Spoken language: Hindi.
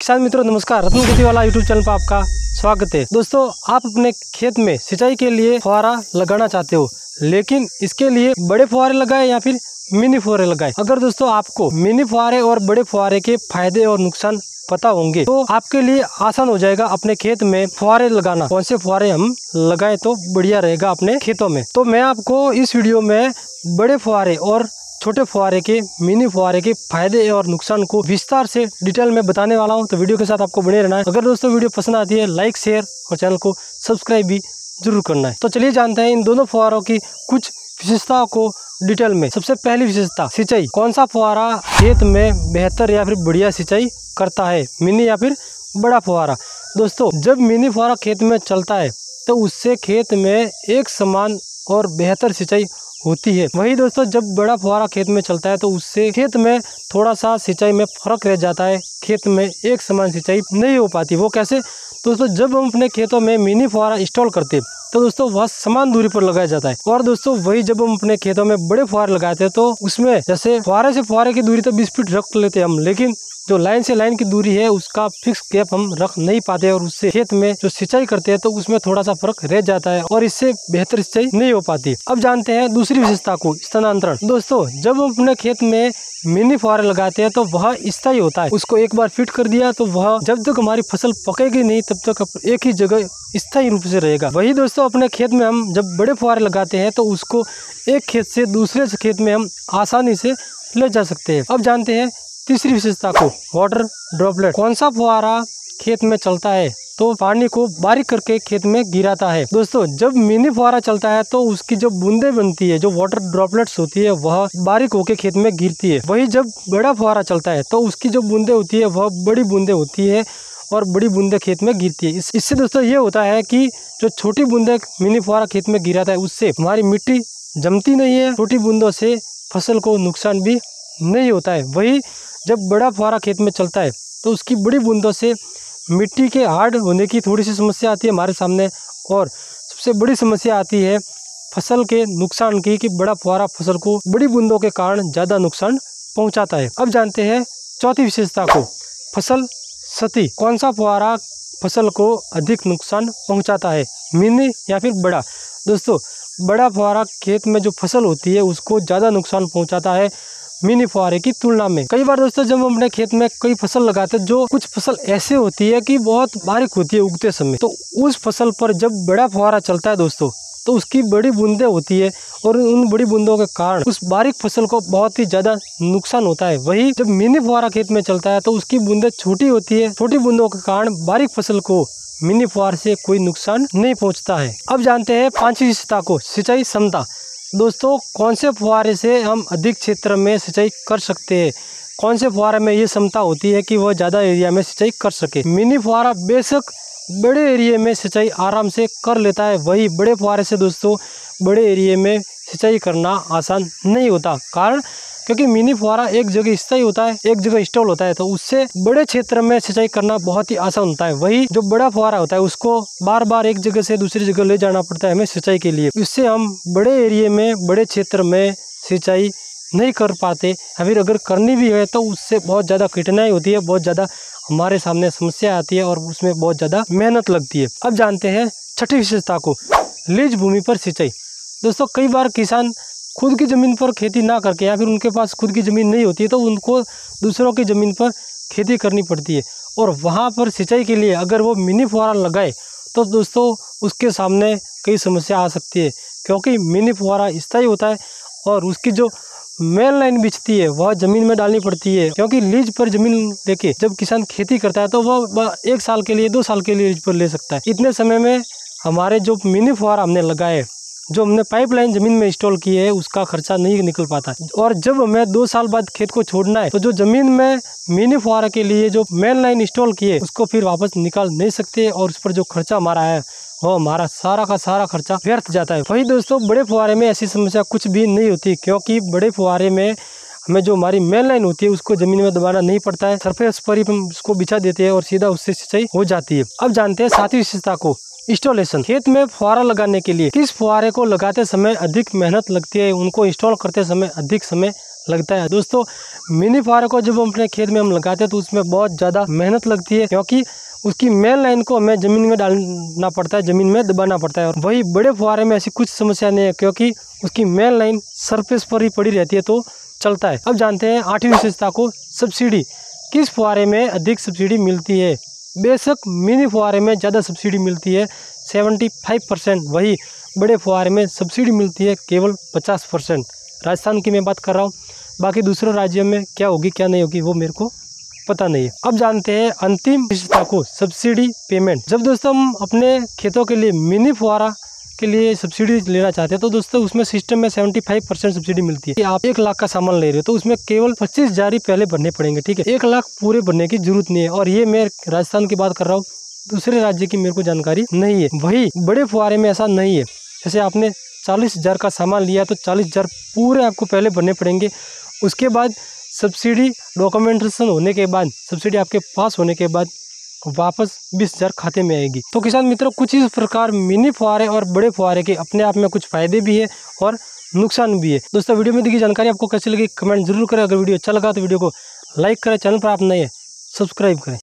किसान मित्रों नमस्कार, रत्न खेती वाला यूट्यूब चैनल पर आपका स्वागत है। दोस्तों, आप अपने खेत में सिंचाई के लिए फुहारा लगाना चाहते हो, लेकिन इसके लिए बड़े फुहारे लगाए या फिर मिनी फुहारे लगाए। अगर दोस्तों आपको मिनी फुहारे और बड़े फुहारे के फायदे और नुकसान पता होंगे तो आपके लिए आसान हो जाएगा अपने खेत में फुहारे लगाना। कौन से फुहारे हम लगाए तो बढ़िया रहेगा अपने खेतों में। तो मैं आपको इस वीडियो में बड़े फुहारे और छोटे फुहारे के मिनी फुहारे के फायदे और नुकसान को विस्तार से डिटेल में बताने वाला हूं, तो वीडियो के साथ आपको बने रहना है। अगर दोस्तों वीडियो पसंद आती है लाइक शेयर और चैनल को सब्सक्राइब भी जरूर करना है। तो चलिए जानते हैं इन दोनों फुहारों की कुछ विशेषताओं को डिटेल में। सबसे पहली विशेषता, सिंचाई। कौन सा फुहारा खेत में बेहतर या फिर बढ़िया सिंचाई करता है, मिनी या फिर बड़ा फुहारा। दोस्तों, जब मिनी फुहारा खेत में चलता है तो उससे खेत में एक समान और बेहतर सिंचाई होती है। वही दोस्तों, जब बड़ा फुहारा खेत में चलता है तो उससे खेत में थोड़ा सा सिंचाई में फर्क रह जाता है, खेत में एक समान सिंचाई नहीं हो पाती। वो कैसे दोस्तों, जब हम अपने खेतों में मिनी फुहारा इंस्टॉल करते तो दोस्तों वह समान दूरी पर लगाया जाता है। और दोस्तों वही जब हम अपने खेतों में बड़े फुहारे लगाते हैं तो उसमें जैसे फुहारे से फुहारे की दूरी तो 20 फीट रख लेते हैं हम, लेकिन जो लाइन से लाइन की दूरी है उसका फिक्स गैप हम रख नहीं पाते और उससे खेत में जो सिंचाई करते हैं तो उसमें थोड़ा सा फर्क रह जाता है और इससे बेहतर सिंचाई नहीं हो पाती। अब जानते हैं दूसरी विशेषता को, स्थानांतरण। दोस्तों, जब हम अपने खेत में मिनी फुहारे लगाते हैं तो वह स्थायी होता है। उसको एक बार फिट कर दिया तो वह जब तक हमारी फसल पकेगी नहीं तब तक एक ही जगह स्थायी रूप से रहेगा। वही दोस्तों, अपने खेत में हम जब बड़े फुहारे लगाते हैं तो उसको एक खेत से दूसरे खेत में हम आसानी से ले जा सकते हैं। अब जानते हैं तीसरी विशेषता को, वाटर ड्रॉपलेट। कौन सा फुहारा खेत में चलता है तो पानी को बारीक करके खेत में गिराता है। दोस्तों, जब मिनी फुहारा चलता है तो उसकी जो बूंदे बनती है, जो वाटर ड्रॉपलेट्स होती है, वह बारीक होके खेत में गिरती है। वही जब बड़ा फुहारा चलता है तो उसकी जो बूंदे होती है वह बड़ी बूंदे होती है और बड़ी बूंदे खेत में गिरती है। इससे दोस्तों ये होता है कि जो छोटी बूंदे मिनी फुहारा खेत में गिराता है उससे हमारी मिट्टी जमती नहीं है, छोटी बूंदों से फसल को नुकसान भी नहीं होता है। वही जब बड़ा फुहारा खेत में चलता है तो उसकी बड़ी बूंदों से मिट्टी के हार्ड होने की थोड़ी सी समस्या आती है हमारे सामने, और सबसे बड़ी समस्या आती है फसल के नुकसान की, कि बड़ा फुहारा फसल को बड़ी बूंदों के कारण ज़्यादा नुकसान पहुंचाता है। अब जानते हैं चौथी विशेषता को, फसल क्षति। कौन सा फुहारा फसल को अधिक नुकसान पहुँचाता है, मिनी या फिर बड़ा। दोस्तों, बड़ा फुहारा खेत में जो फसल होती है उसको ज़्यादा नुकसान पहुँचाता है मिनी फुहारे की तुलना में। कई बार दोस्तों जब हम अपने खेत में कई फसल लगाते हैं, जो कुछ फसल ऐसे होती है कि बहुत बारीक होती है उगते समय, तो उस फसल पर जब बड़ा फुहारा चलता है दोस्तों तो उसकी बड़ी बूंदें होती है और उन बड़ी बूंदों के कारण उस बारीक फसल को बहुत ही ज्यादा नुकसान होता है। वही जब मिनी फुहारा खेत में चलता है तो उसकी बूंदें छोटी होती है, छोटी बूंदों के कारण बारीक फसल को मिनी फुहार से कोई नुकसान नहीं पहुँचता है। अब जानते हैं पांचवी विशेषता को, सिंचाई क्षमता। दोस्तों, कौन से फुहारे से हम अधिक क्षेत्र में सिंचाई कर सकते हैं, कौन से फुहारे में ये क्षमता होती है कि वह ज़्यादा एरिया में सिंचाई कर सके। मिनी फुहारा बेशक बड़े एरिया में सिंचाई आराम से कर लेता है, वही बड़े फुहारे से दोस्तों बड़े एरिया में सिंचाई करना आसान नहीं होता। कारण क्योंकि मिनी फुहारा एक जगह स्थायी होता है, एक जगह इंस्टॉल होता है, तो उससे बड़े क्षेत्र में सिंचाई करना बहुत ही आसान होता है। वही जो बड़ा फुहारा होता है उसको बार बार एक जगह से दूसरी जगह ले जाना पड़ता है हमें सिंचाई के लिए। इससे हम बड़े एरिया में बड़े क्षेत्र में सिंचाई नहीं कर पाते, या फिर अगर करनी भी है तो उससे बहुत ज़्यादा कठिनाई होती है, बहुत ज़्यादा हमारे सामने समस्या आती है और उसमें बहुत ज़्यादा मेहनत लगती है। अब जानते हैं छठी विशेषता को, लीज भूमि पर सिंचाई। दोस्तों, कई बार किसान खुद की ज़मीन पर खेती ना करके या फिर उनके पास खुद की ज़मीन नहीं होती है तो उनको दूसरों की ज़मीन पर खेती करनी पड़ती है, और वहाँ पर सिंचाई के लिए अगर वो मिनी फुहारा लगाए तो दोस्तों उसके सामने कई समस्या आ सकती है, क्योंकि मिनी फुहारा स्थायी होता है और उसकी जो मेन लाइन बिछती है वह ज़मीन में डालनी पड़ती है। क्योंकि लीज पर ज़मीन लेके जब किसान खेती करता है तो वह 1 साल के लिए 2 साल के लिए लीज पर ले सकता है। इतने समय में हमारे जो मिनी फुहारा हमने लगाए, जो हमने पाइपलाइन जमीन में इंस्टॉल की है, उसका खर्चा नहीं निकल पाता। और जब हमें 2 साल बाद खेत को छोड़ना है तो जो जमीन में मिनी फुहारा के लिए जो मेन लाइन इंस्टॉल की है उसको फिर वापस निकाल नहीं सकते, और उस पर जो खर्चा हमारा है वो हमारा सारा का सारा खर्चा व्यर्थ जाता है। वही दोस्तों, बड़े फुहारे में ऐसी समस्या कुछ भी नहीं होती, क्योंकि बड़े फुहारे में हमें जो हमारी मेन लाइन होती है उसको जमीन में दबाना नहीं पड़ता है, सरफेस पर ही हम उसको बिछा देते हैं और सीधा उससे सिंचाई हो जाती है। अब जानते हैं सातवीं विशेषता को, इंस्टॉलेशन। खेत में फुहारा लगाने के लिए किस फुहारे को लगाते समय अधिक मेहनत लगती है, उनको इंस्टॉल करते समय अधिक समय लगता है। दोस्तों मिनी फुहारे को जब हम अपने खेत में हम लगाते हैं तो उसमें बहुत ज़्यादा मेहनत लगती है, क्योंकि उसकी मेन लाइन को हमें ज़मीन में डालना पड़ता है, ज़मीन में दबाना पड़ता है। और वही बड़े फुहारे में ऐसी कुछ समस्या नहीं है, क्योंकि उसकी मेन लाइन सरफेस पर ही पड़ी रहती है तो चलता है। अब जानते हैं 8वीं विशेषता को, सब्सिडी। किस फुहारे में अधिक सब्सिडी मिलती है? बेशक मिनी फुहारे में ज़्यादा सब्सिडी मिलती है 75%, वही बड़े फुहारे में सब्सिडी मिलती है केवल 50%। राजस्थान की मैं बात कर रहा हूँ, बाकी दूसरे राज्यों में क्या होगी क्या नहीं होगी वो मेरे को पता नहीं है। अब जानते हैं अंतिम विशेषता को, सब्सिडी पेमेंट। जब दोस्तों हम अपने खेतों के लिए मिनी फुहारा के लिए सब्सिडी लेना चाहते हैं तो दोस्तों उसमें सिस्टम में 75% सब्सिडी मिलती है। आप 1 लाख का सामान ले रहे हो तो उसमें केवल 25,000 ही पहले भरने पड़ेंगे, ठीक है। 1 लाख पूरे भरने की जरूरत नहीं है। और ये मैं राजस्थान की बात कर रहा हूँ, दूसरे राज्य की मेरे को जानकारी नहीं है। वही बड़े फुहारे में ऐसा नहीं है। जैसे आपने 40,000 का सामान लिया तो 40,000 पूरे आपको पहले भरने पड़ेंगे। उसके बाद सब्सिडी डॉक्यूमेंटेशन होने के बाद, सब्सिडी आपके पास होने के बाद वापस 20,000 खाते में आएगी। तो किसान मित्रों, कुछ इस प्रकार मिनी फुहारे और बड़े फुहारे के अपने आप में कुछ फायदे भी है और नुकसान भी है। दोस्तों वीडियो में दी गई जानकारी आपको कैसी लगी कमेंट जरूर करें। अगर वीडियो अच्छा लगा तो वीडियो को लाइक करें, चैनल पर आप नए हैं सब्सक्राइब करें।